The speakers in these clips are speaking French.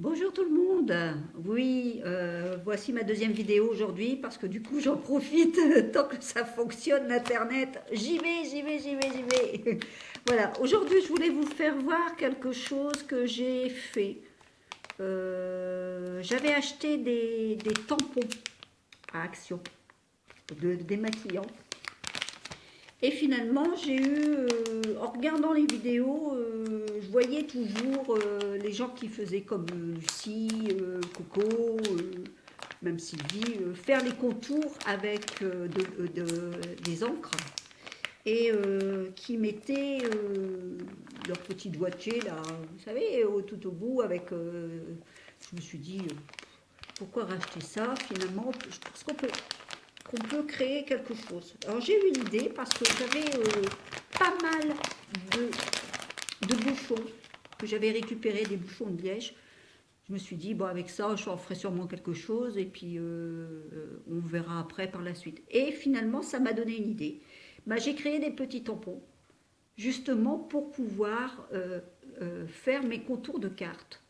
Bonjour tout le monde. Oui, voici ma deuxième vidéo aujourd'hui parce que du coup j'en profite tant que ça fonctionne l'internet. J'y vais, j'y vais, j'y vais, j'y vais. Voilà, aujourd'hui je voulais vous faire voir quelque chose que j'ai fait. J'avais acheté des tampons à Action, démaquillants. Et finalement, j'ai eu, en regardant les vidéos, je voyais toujours les gens qui faisaient comme Lucie, Coco, même Sylvie, faire les contours avec des encres et qui mettaient leur petit doigtier là, vous savez, tout au bout avec. Je me suis dit, pourquoi racheter ça finalement? Je pense qu'on peut créer quelque chose. Alors j'ai eu une idée parce que j'avais pas mal de bouchons que j'avais récupérés, des bouchons de liège. Je me suis dit, bon, avec ça, je ferai sûrement quelque chose et puis on verra après par la suite. Et finalement, ça m'a donné une idée. Bah, j'ai créé des petits tampons, justement pour pouvoir faire mes contours de cartes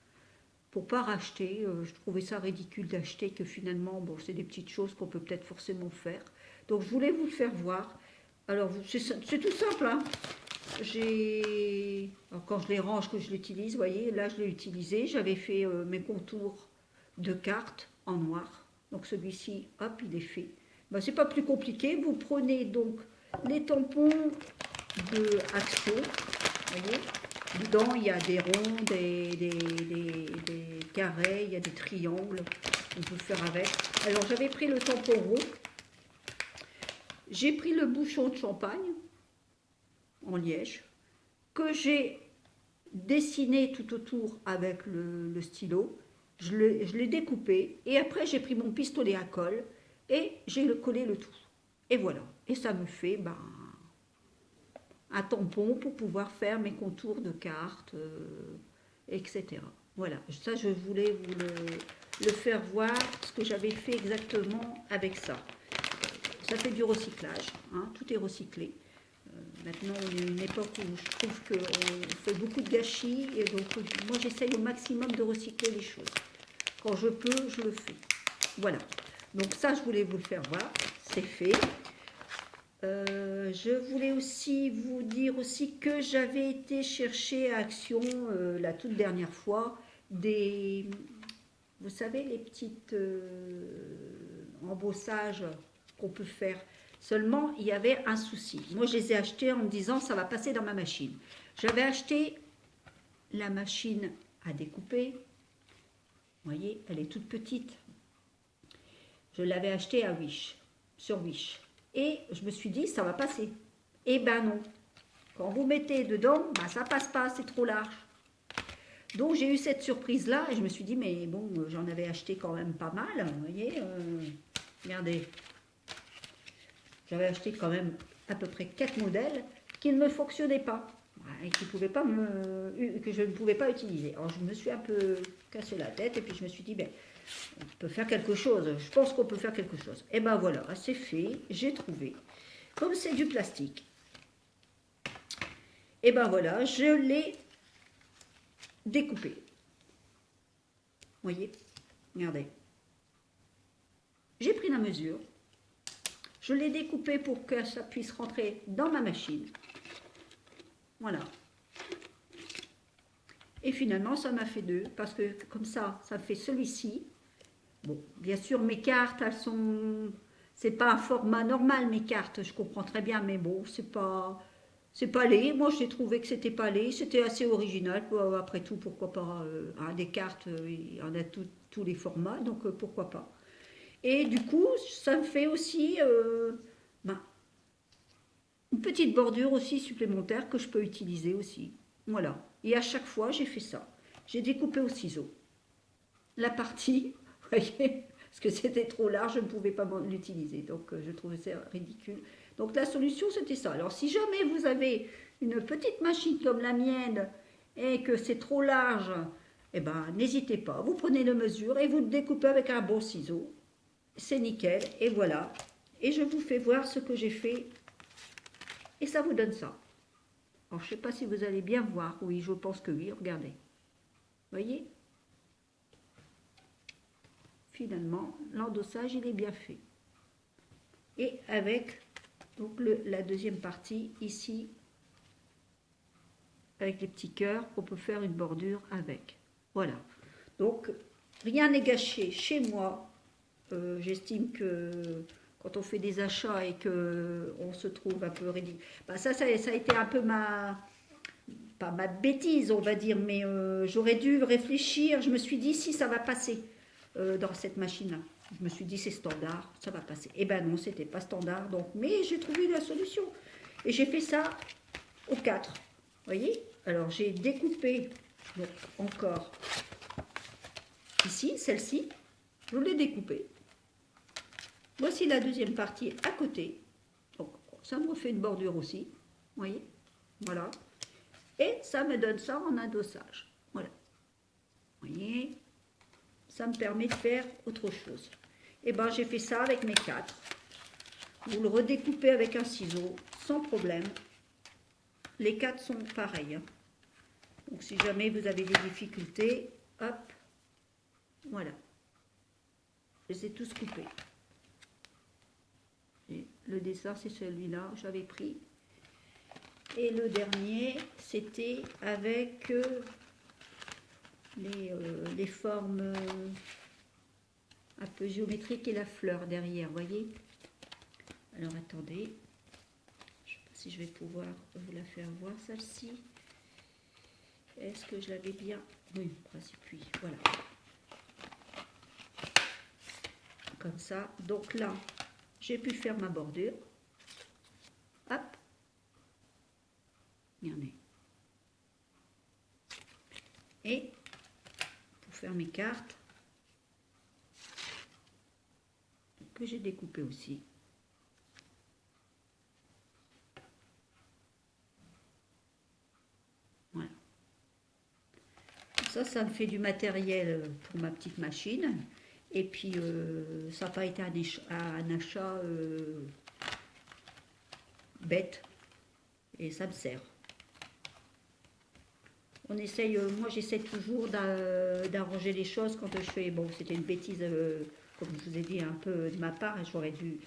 pour pas racheter. Je trouvais ça ridicule d'acheter que finalement, bon, c'est des petites choses qu'on peut peut-être forcément faire. Donc je voulais vous le faire voir. Alors c'est tout simple, hein. Alors, quand je les range, que je l'utilise, vous voyez, là je l'ai utilisé. J'avais fait mes contours de cartes en noir. Donc celui-ci, hop, il est fait. Ben, c'est pas plus compliqué. Vous prenez donc les tampons de Action, vous voyez. Dedans, il y a des ronds, des carrés, il y a des triangles. On peut faire avec. Alors, j'avais pris le tampon rond. J'ai pris le bouchon de champagne en liège que j'ai dessiné tout autour avec le stylo. Je l'ai découpé et après, j'ai pris mon pistolet à colle et j'ai collé le tout. Et voilà. Et ça me fait un tampon pour pouvoir faire mes contours de cartes, etc. Voilà, ça je voulais vous le faire voir, ce que j'avais fait exactement avec ça. Ça fait du recyclage, hein, tout est recyclé. Maintenant, on est à une époque où je trouve qu'on fait beaucoup de gâchis, et donc moi j'essaye au maximum de recycler les choses. Quand je peux, je le fais. Voilà, donc ça je voulais vous le faire voir, c'est fait. Je voulais aussi vous dire aussi que j'avais été chercher à Action la toute dernière fois des, vous savez, les petites embossages qu'on peut faire. Seulement, il y avait un souci. Moi, je les ai achetés en me disant ça va passer dans ma machine. J'avais acheté la machine à découper. Vous voyez, elle est toute petite. Je l'avais achetée à Wish, sur Wish. Et je me suis dit, ça va passer. Eh ben non. Quand vous mettez dedans, ben ça passe pas, c'est trop large. Donc j'ai eu cette surprise-là et je me suis dit, mais bon, j'en avais acheté quand même pas mal, vous voyez. Regardez, j'avais acheté quand même à peu près 4 modèles qui ne me fonctionnaient pas et que je ne pouvais pas utiliser. Alors je me suis un peu cassé la tête et puis je me suis dit, ben, on peut faire quelque chose. Je pense qu'on peut faire quelque chose. Et ben voilà, c'est fait, j'ai trouvé. Comme c'est du plastique, et ben voilà, je l'ai découpé. Vous voyez, regardez. J'ai pris la mesure, je l'ai découpé pour que ça puisse rentrer dans ma machine. Voilà. Et finalement, ça m'a fait deux, parce que comme ça fait celui-ci. Bon, bien sûr, mes cartes, elles sont... C'est pas un format normal, mes cartes, je comprends très bien, mais bon, c'est pas laid. Moi, j'ai trouvé que c'était pas laid. C'était assez original. Après tout, pourquoi pas des cartes, il y en a tous les formats, donc pourquoi pas. Et du coup, ça me fait aussi ben, une petite bordure aussi supplémentaire que je peux utiliser aussi. Voilà. Et à chaque fois, j'ai fait ça. J'ai découpé au ciseau la partie, vous voyez, parce que c'était trop large, je ne pouvais pas l'utiliser. Donc je trouvais ça ridicule. Donc la solution, c'était ça. Alors si jamais vous avez une petite machine comme la mienne et que c'est trop large, eh ben n'hésitez pas. Vous prenez les mesures et vous le découpez avec un bon ciseau. C'est nickel. Et voilà. Et je vous fais voir ce que j'ai fait. Et ça vous donne ça. Alors je ne sais pas si vous allez bien voir. Oui, je pense que oui. Regardez. Vous voyez? finalement, l'endossage, il est bien fait. Et avec donc la deuxième partie, ici, avec les petits cœurs, on peut faire une bordure avec. Voilà. Donc, rien n'est gâché chez moi. J'estime que quand on fait des achats et qu'on se trouve un peu ridicule, bah ça a été un peu pas ma bêtise, on va dire, mais j'aurais dû réfléchir. Je me suis dit, si ça va passer dans cette machine-là. Je me suis dit, c'est standard, ça va passer. Eh ben non, c'était pas standard, donc, mais j'ai trouvé la solution. Et j'ai fait ça aux 4. Vous voyez? Alors, j'ai découpé, donc, encore, ici, celle-ci. Je l'ai découpée. Voici la deuxième partie à côté. Donc, ça me refait une bordure aussi. Vous voyez? Voilà. Et ça me donne ça en adossage. Voilà. Vous voyez? Ça me permet de faire autre chose. Et ben j'ai fait ça avec mes 4. Vous le redécoupez avec un ciseau, sans problème. Les 4 sont pareils. Hein. Donc si jamais vous avez des difficultés, hop, voilà. Je les ai tous coupés. Et le dessin, c'est celui-là, j'avais pris. Et le dernier, c'était avec les formes un peu géométriques et la fleur derrière, vous voyez. Alors attendez, je ne sais pas si je vais pouvoir vous la faire voir celle-ci. Est-ce que je l'avais bien? Oui, principe, oui, voilà. Comme ça, donc là, j'ai pu faire ma bordure. Hop. Regardez. Et pour faire mes cartes, que j'ai découpé aussi. Voilà. Ça me fait du matériel pour ma petite machine. Et puis, ça n'a pas été un achat bête. Et ça me sert. On essaye, moi j'essaie toujours d'arranger les choses quand je fais, bon c'était une bêtise, comme je vous ai dit un peu de ma part, j'aurais dû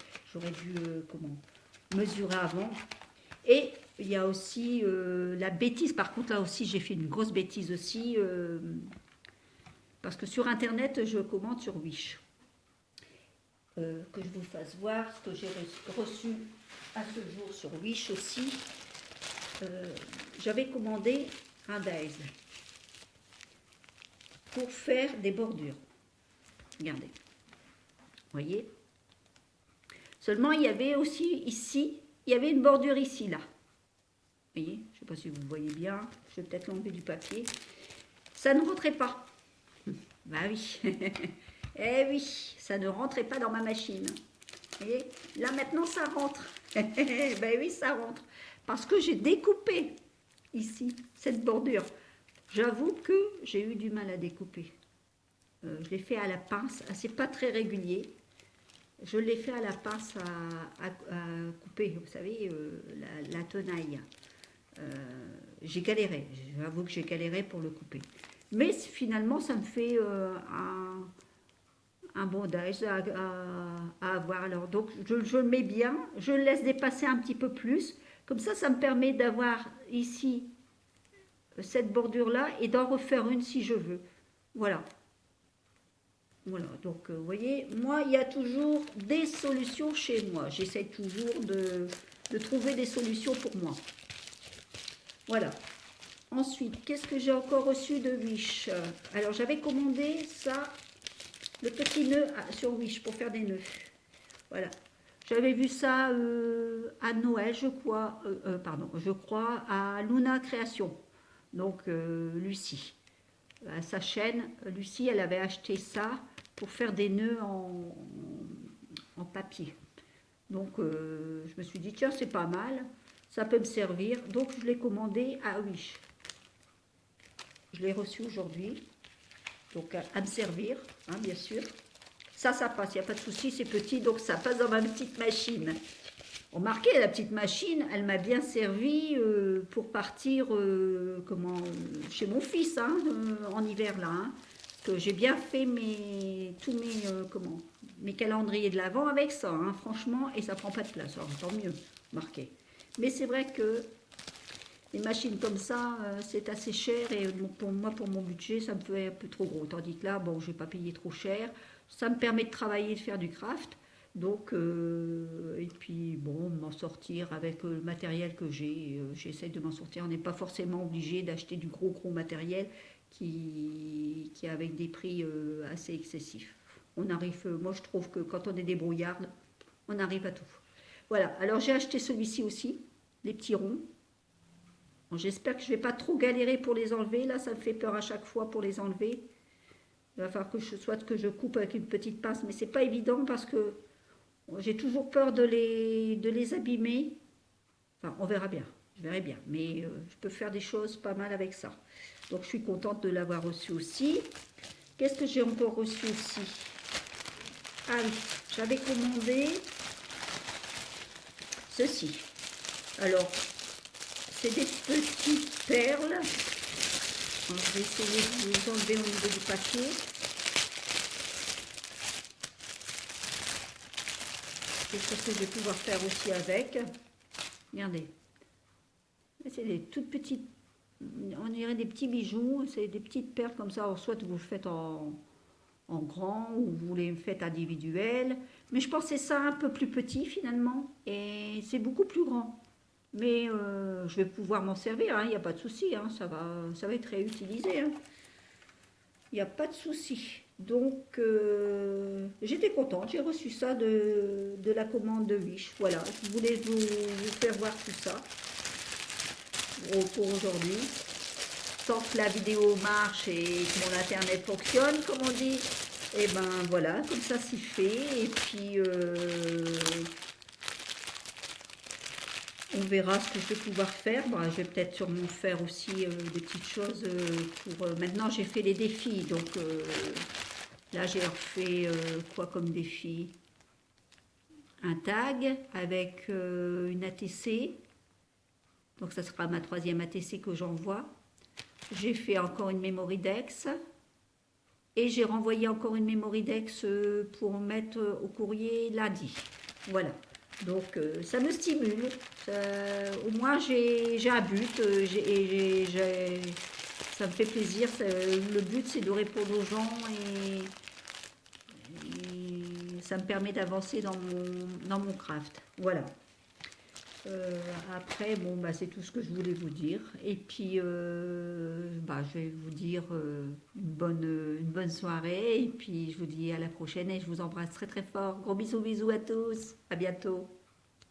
comment, mesurer avant. Et il y a aussi la bêtise, par contre là aussi j'ai fait une grosse bêtise aussi, parce que sur internet je commande sur Wish. Que je vous fasse voir ce que j'ai reçu à ce jour sur Wish aussi. J'avais commandé un daïs pour faire des bordures. Regardez. Vous voyez? Seulement, il y avait aussi ici, il y avait une bordure ici, là. Vous voyez? Je ne sais pas si vous voyez bien. Je vais peut-être l'enlever du papier. Ça ne rentrait pas. Bah oui. Eh oui, ça ne rentrait pas dans ma machine. Vous voyez? Là, maintenant, ça rentre. Ben oui, ça rentre. Parce que j'ai découpé ici, cette bordure. J'avoue que j'ai eu du mal à découper. Je l'ai fait à la pince. C'est pas très régulier. Je l'ai fait à la pince à couper, vous savez, la tenaille. J'ai galéré. J'avoue que j'ai galéré pour le couper. Mais finalement, ça me fait un bondage à avoir. Alors, donc, je le mets bien. Je le laisse dépasser un petit peu plus. Comme ça me permet d'avoir ici cette bordure-là et d'en refaire une si je veux. Voilà. Voilà, donc vous voyez, moi, il y a toujours des solutions chez moi. J'essaie toujours de trouver des solutions pour moi. Voilà. Ensuite, qu'est-ce que j'ai encore reçu de Wish? Alors, j'avais commandé ça, le petit nœud sur Wish pour faire des nœuds. Voilà. J'avais vu ça à Noël, je crois, à Luna Création. Donc, Lucie. À sa chaîne, Lucie, elle avait acheté ça pour faire des nœuds en papier. Donc, je me suis dit, tiens, c'est pas mal, ça peut me servir. Donc, je l'ai commandé à Wish. Je l'ai reçu aujourd'hui, donc à me servir, hein, bien sûr. Ça passe, il n'y a pas de souci, c'est petit, donc ça passe dans ma petite machine. Remarquez, la petite machine, elle m'a bien servi pour partir chez mon fils, hein, en hiver là. Hein. que j'ai bien fait tous mes calendriers de l'Avent avec ça, hein, franchement, et ça prend pas de place, alors tant mieux, marqué. Mais c'est vrai que les machines comme ça, c'est assez cher, et pour moi, pour mon budget, ça me fait un peu trop gros. Tandis que là, bon, je vais pas payer trop cher, ça me permet de travailler, de faire du craft, donc, et puis bon, m'en sortir avec le matériel que j'ai, j'essaie de m'en sortir. On n'est pas forcément obligé d'acheter du gros matériel qui est avec des prix assez excessifs. On arrive, moi je trouve que quand on est débrouillarde, on arrive à tout. Voilà, alors j'ai acheté celui-ci aussi, les petits ronds. Bon, j'espère que je ne vais pas trop galérer pour les enlever. Là, ça me fait peur à chaque fois pour les enlever. Il va falloir que je coupe avec une petite pince, mais c'est pas évident parce que j'ai toujours peur de les abîmer. Enfin, on verra bien, je verrai bien. Mais je peux faire des choses pas mal avec ça. Donc, je suis contente de l'avoir reçu aussi. Qu'est-ce que j'ai encore reçu aussi? Ah oui, j'avais commandé ceci. Alors, c'est des petites perles. Alors, je vais essayer de les enlever au niveau du papier. C'est ce que je vais pouvoir faire aussi avec. Regardez. C'est des toutes petites, on dirait des petits bijoux. C'est des petites perles comme ça. Alors, soit vous le faites en grand ou vous les faites individuelles. Mais je pensais ça un peu plus petit finalement. Et c'est beaucoup plus grand. Mais je vais pouvoir m'en servir, il n'y a pas de souci, hein, ça va être réutilisé. Hein. Il n'y a pas de souci. Donc, j'étais contente, j'ai reçu ça de la commande de Wish. Voilà, je voulais vous faire voir tout ça pour aujourd'hui. Tant que la vidéo marche et que mon internet fonctionne, comme on dit, et ben voilà, comme ça c'est fait. Et puis, on verra ce que je vais pouvoir faire. Bon, je vais peut-être sûrement faire aussi des petites choses pour... maintenant, j'ai fait les défis. Donc, là, j'ai refait quoi comme défi? Un tag avec une ATC. Donc, ça sera ma 3e ATC que j'envoie. J'ai fait encore une Memory Dex. Et j'ai renvoyé encore une Memory Dex pour mettre au courrier lundi. Voilà. Donc ça me stimule, au moins j'ai un but, ça me fait plaisir. Le but c'est de répondre aux gens et ça me permet d'avancer dans mon craft. Voilà. Après, bon, bah, c'est tout ce que je voulais vous dire. Et puis, je vais vous dire une bonne soirée. Et puis, je vous dis à la prochaine et je vous embrasse très très fort. Gros bisous, bisous à tous. À bientôt.